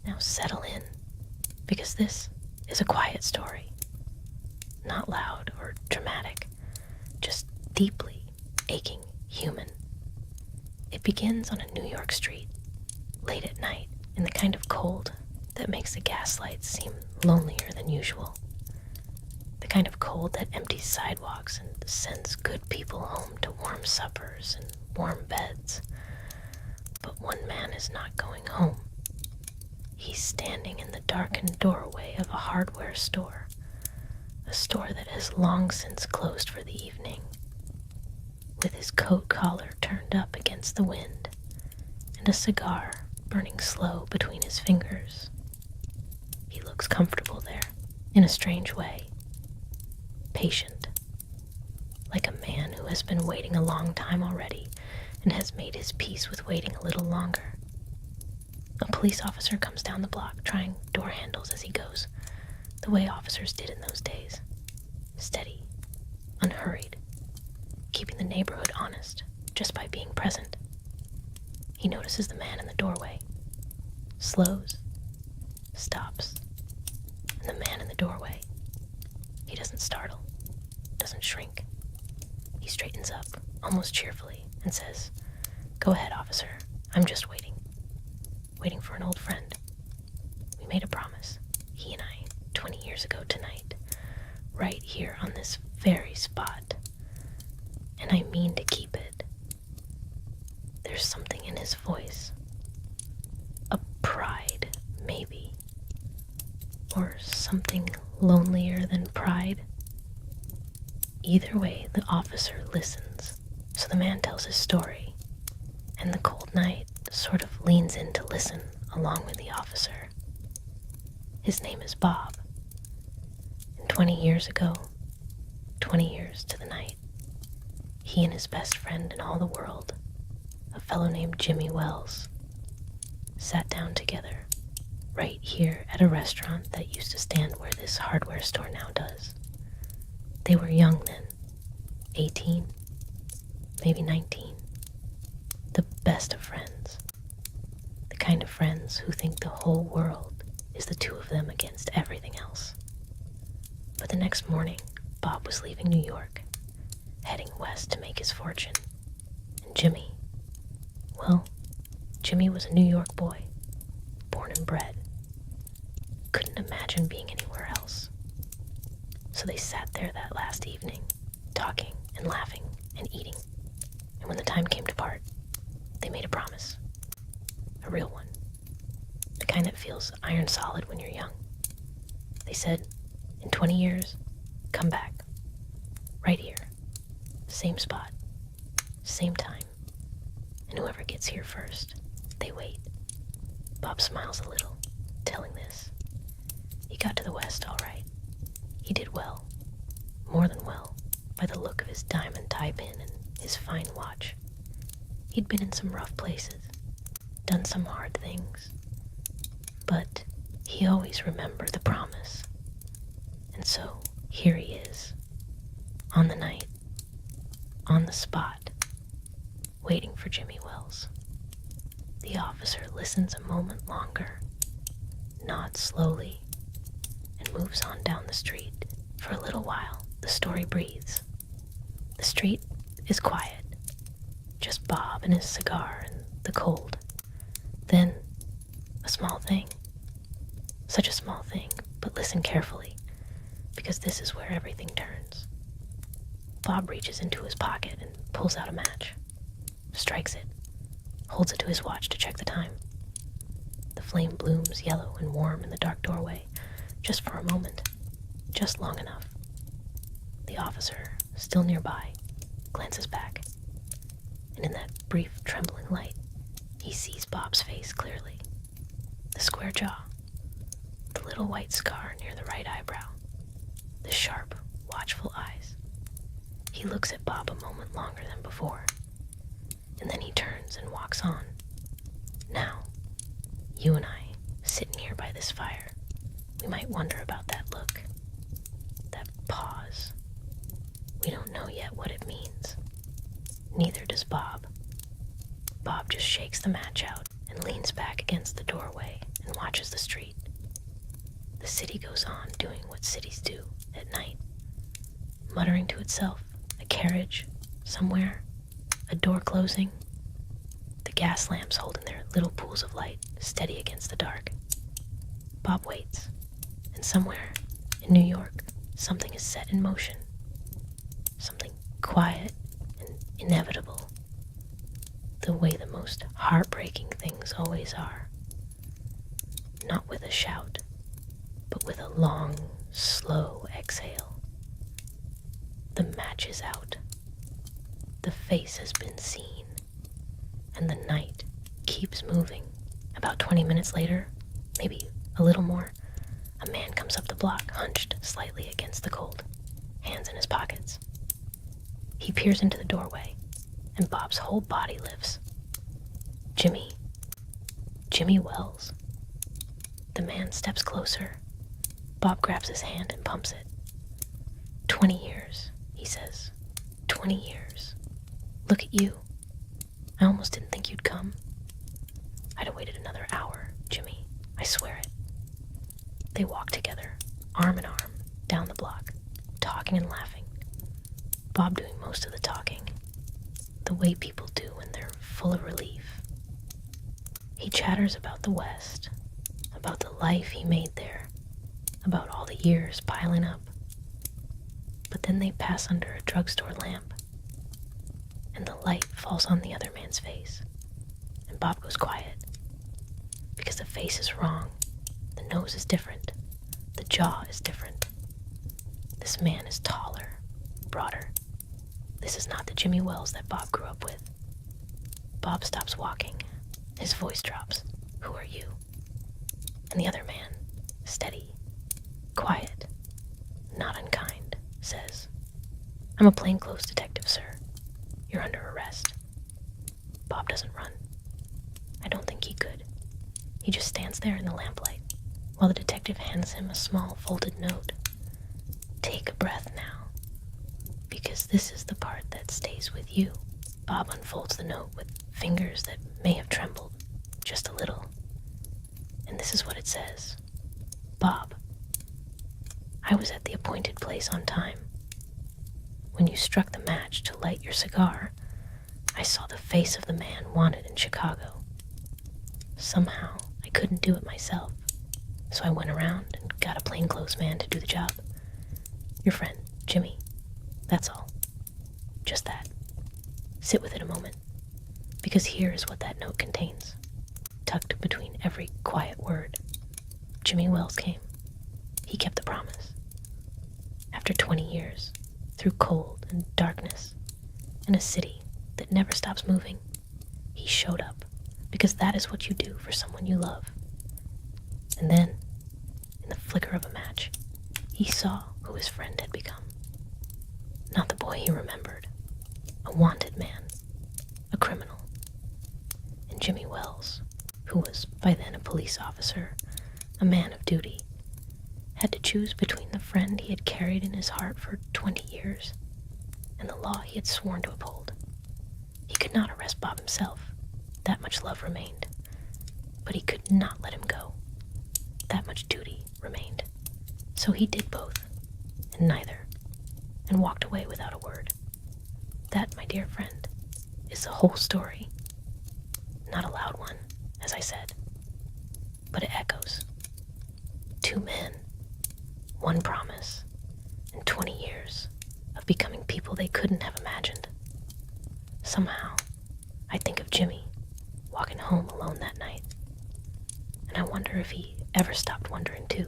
Now settle in, because this is a quiet story. Not loud or dramatic, just deeply aching human. It begins on a New York street, late at night, in the kind of cold that makes the gaslights seem lonelier than usual. The kind of cold that empties sidewalks and sends good people home to warm suppers and warm beds. But one man is not going home. He's standing in the darkened doorway of a hardware store, a store that has long since closed for the evening, with his coat collar turned up against the wind and a cigar burning slow between his fingers. He looks comfortable there, in a strange way, patient, like a man who has been waiting a long time already and has made his peace with waiting a little longer. A police officer comes down the block, trying door handles as he goes, the way officers did in those days. Steady, unhurried, keeping the neighborhood honest just by being present. He notices the man in the doorway, slows, stops, and the man in the doorway, he doesn't startle, doesn't shrink. He straightens up, almost cheerfully, and says, "Go ahead, officer. I'm just waiting for an old friend. We made a promise, he and I, 20 years ago tonight, right here on this very spot, and I mean to keep it." There's something in his voice, a pride, maybe, or something lonelier than pride. Either way, the officer listens, so the man tells his story, and the cold night sort of leans in to listen along with the officer. His name is Bob, and 20 years ago, 20 years to the night, he and his best friend in all the world, a fellow named Jimmy Wells, sat down together right here at a restaurant that used to stand where this hardware store now does. They were young then, 18, maybe 19, the best of friends, the kind of friends who think the whole world is the two of them against everything else. But the next morning, Bob was leaving New York, heading west to make his fortune, and Jimmy, well, Jimmy was a New York boy, born and bred, couldn't imagine being anywhere else. So they sat there that last evening, talking and laughing and eating, and when the time came to part, they made a promise. A real one. The kind that feels iron solid when you're young. They said, in 20 years, come back. Right here. Same spot. Same time. And whoever gets here first, they wait. Bob smiles a little, telling this. He got to the West all right. He did well. More than well, by the look of his diamond tie pin and his fine watch. He'd been in some rough places, done some hard things, but he always remembered the promise. And so, here he is, on the night, on the spot, waiting for Jimmy Wells. The officer listens a moment longer, nods slowly, and moves on down the street. For a little while, the story breathes. The street is quiet, just Bob and his cigar and the cold. Then, a small thing. Such a small thing, but listen carefully, because this is where everything turns. Bob reaches into his pocket and pulls out a match, strikes it, holds it to his watch to check the time. The flame blooms yellow and warm in the dark doorway, just for a moment, just long enough. The officer, still nearby, glances back, and in that brief trembling light, he sees Bob's face clearly. The square jaw, the little white scar near the right eyebrow, the sharp, watchful eyes. He looks at Bob a moment longer than before, and then he turns and walks on. Now, you and I, sitting here by this fire, we might wonder about that look, that pause. We don't know yet what it means. Neither does Bob. Bob just shakes the match out and leans back against the doorway and watches the street. The city goes on doing what cities do at night, muttering to itself, a carriage somewhere, a door closing, the gas lamps holding their little pools of light steady against the dark. Bob waits, and somewhere in New York, something is set in motion. Something quiet and inevitable, the way the most heartbreaking things always are. Not with a shout, but with a long, slow exhale. The match is out. The face has been seen, and the night keeps moving. About 20 minutes later, maybe a little more, a man comes up the block, hunched slightly against the cold, hands in his pockets. He peers into the doorway, and Bob's whole body lifts. Jimmy Wells. The man steps closer. Bob grabs his hand and pumps it. 20 years, he says. 20 years. Look at you. I almost didn't think you'd come. I'd have waited another hour, Jimmy. I swear it. They walk together, arm in arm, down the block, talking and laughing. Bob doing most of the talking, the way people do when they're full of relief. He chatters about the West, about the life he made there, about all the years piling up. But then they pass under a drugstore lamp, and the light falls on the other man's face, and Bob goes quiet, because the face is wrong, the nose is different, the jaw is different. This man is taller, broader. This is not the Jimmy Wells that Bob grew up with. Bob stops walking. His voice drops. Who are you? And the other man, steady, quiet, not unkind, says, I'm a plainclothes detective, sir. You're under arrest. Bob doesn't run. I don't think he could. He just stands there in the lamplight, while the detective hands him a small folded note. Take a breath now, because this is the part that stays with you. Bob unfolds the note with fingers that may have trembled just a little. And this is what it says. Bob, I was at the appointed place on time. When you struck the match to light your cigar, I saw the face of the man wanted in Chicago. Somehow, I couldn't do it myself, so I went around and got a plainclothes man to do the job. Your friend, Jimmy. That's all. Just that. Sit with it a moment, because here is what that note contains. Tucked between every quiet word, Jimmy Wells came. He kept the promise. After 20 years, through cold and darkness, in a city that never stops moving, he showed up, because that is what you do for someone you love. And then, in the flicker of a match, he saw who his friend had become. Not the boy he remembered, a wanted man, a criminal. And Jimmy Wells, who was by then a police officer, a man of duty, had to choose between the friend he had carried in his heart for 20 years and the law he had sworn to uphold. He could not arrest Bob himself. That much love remained. But he could not let him go. That much duty remained. So he did both, and neither, and walked away without a word. That, my dear friend, is the whole story. Not a loud one, as I said, but it echoes. 2 men, 1 promise, and 20 years of becoming people they couldn't have imagined. Somehow, I think of Jimmy walking home alone that night, and I wonder if he ever stopped wondering too.